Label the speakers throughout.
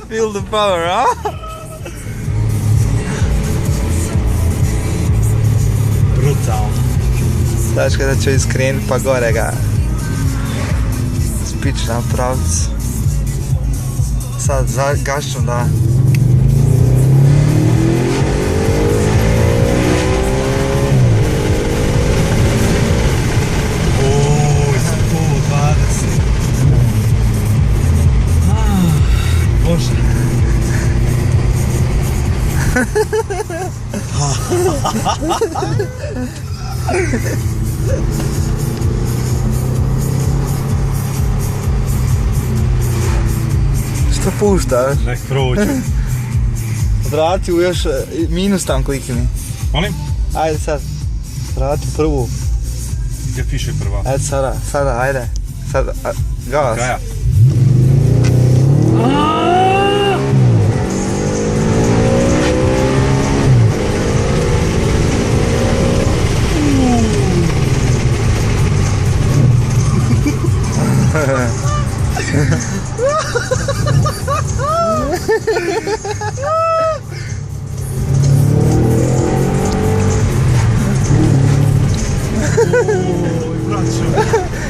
Speaker 1: Feel the power, a?
Speaker 2: Brutalno.
Speaker 1: Dačka da ću iskrenut pa gore ga spič na pravcu. Sad gašću da
Speaker 2: Bože.
Speaker 1: Što puštaš?
Speaker 2: Nek prođu.
Speaker 1: Vrati u još minus tam klikni.
Speaker 2: Molim?
Speaker 1: Ajde sad. Vrati prvu.
Speaker 2: Gdje piše prva?
Speaker 1: Ajde sada, ajde. Sada, gas.
Speaker 2: Kraja.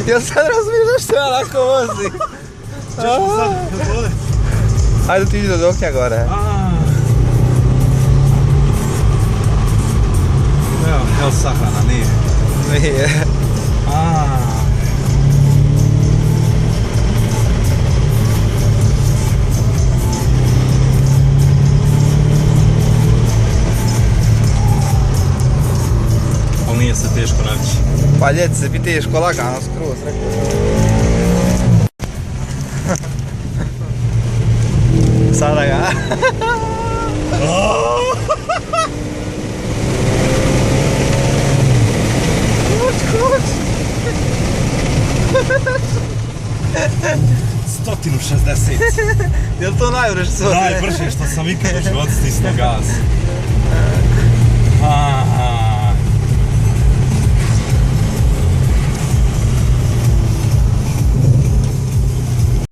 Speaker 1: Ja sad razmišljam što ja lako vozi. Ajde ti iđi do oknja gore.
Speaker 2: Evo sahrana, nije.
Speaker 1: Nije.
Speaker 2: Ali nije se teško naći.
Speaker 1: Pa ljeti se bi teško lagano skroz, rekao. Sada ga. Koč!
Speaker 2: 160.
Speaker 1: Jel to najbrže što?
Speaker 2: Najbrže što sam ikad u životu stisnuo gas.